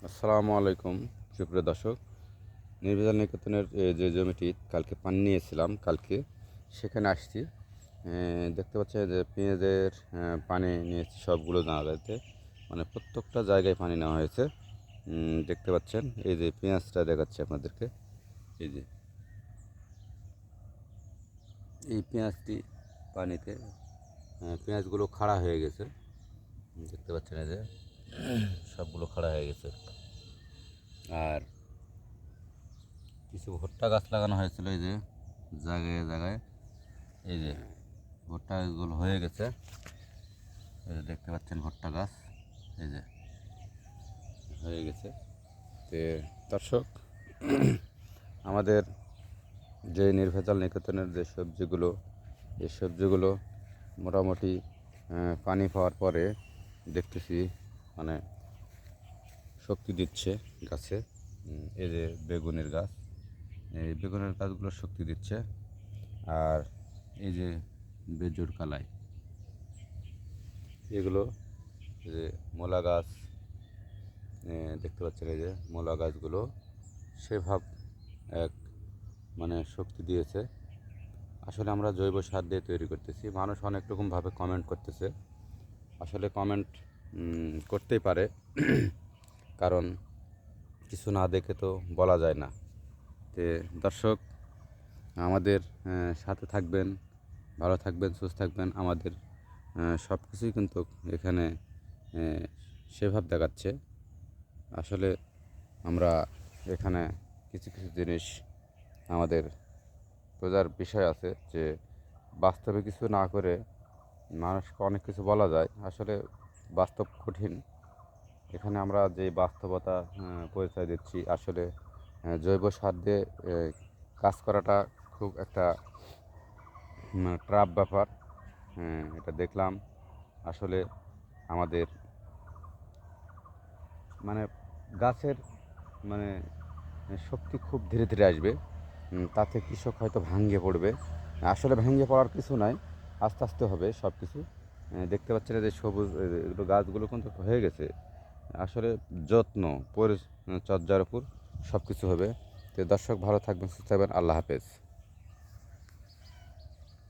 আসসালামু আলাইকুম সুপ্রিয় দর্শক। নির্ভেজাল নিকেতনের যে জমিটি কালকে পানি নিয়েছিলাম, কালকে সেখানে আসছি। দেখতে পাচ্ছি যে পেঁয়াজের পানি নিয়েছি সবগুলো জায়গাতে, মানে প্রত্যেকটা জায়গায় পানি নেওয়া হয়েছে। দেখতে পাচ্ছেন এই যে পেঁয়াজটা দেখাচ্ছি আপনাদেরকে। এই যে এই পেঁয়াজটি পানিতে পেঁয়াজগুলো খাড়া হয়ে গেছে। দেখতে পাচ্ছেন এই যে সবগুলো খাড়া হয়ে গেছে। আর কিছু ভুট্টা গাছ লাগানো হয়েছিল এই যে জায়গায় জায়গায়। এই যে ভুট্টা গাছগুলো হয়ে গেছে, এই যে দেখতে পাচ্ছেন ভুট্টা গাছ এই যে হয়ে গেছে। তো দর্শক, আমাদের যে নির্ভেজাল নিকেতনের যে সবজিগুলো, এই সবজিগুলো মোটামুটি পানি পাওয়ার পরে দেখতেছি মানে শক্তি দিচ্ছে গাছে। এই যে বেগুনের গাছ, এই বেগুনের গাছগুলো শক্তি দিচ্ছে। আর এই যে বেজুর কালাই, এগুলো যে মূলা গাছ, দেখতে পাচ্ছেন এই যে মূলা গাছগুলো সেভাব এক মানে শক্তি দিয়েছে। আসলে আমরা জৈব সার দিয়ে তৈরি করতেছি। মানুষ অনেক রকমভাবে কমেন্ট করতেছে, আসলে কমেন্ট করতেই পারে, কারণ কিছু না দেখে তো বলা যায় না। তে দর্শক, আমাদের সাথে থাকবেন, ভালো থাকবেন, সুস্থ থাকবেন। আমাদের সব কিছুই কিন্তু এখানে সেভাবে দেখাচ্ছে। আসলে আমরা এখানে কিছু কিছু জিনিস আমাদের বোঝার বিষয় আছে যে বাস্তবে কিছু না করে মানুষকে অনেক কিছু বলা যায়, আসলে বাস্তব কঠিন। এখানে আমরা যে বাস্তবতা পরিচয় দিচ্ছি, আসলে জৈব সার দিয়ে কাজ করাটা খুব একটা ট্রাফ ব্যাপার। এটা দেখলাম। আসলে আমাদের মানে গাছের মানে শক্তি খুব ধীরে ধীরে আসবে। তাতে কৃষক হয়তো ভাঙ্গে পড়বে। আসলে ভেঙে পড়ার কিছু নাই, আস্তে আস্তে হবে সব কিছু। দেখতে পাচ্ছেন যে সবুজ এগুলো গাছগুলো কিন্তু হয়ে গেছে। আসলে যত্ন পরিচর্যার উপর সব কিছু হবে। তো দর্শক, ভালো থাকবেন, সুস্থ থাকবেন। আল্লাহ হাফেজ।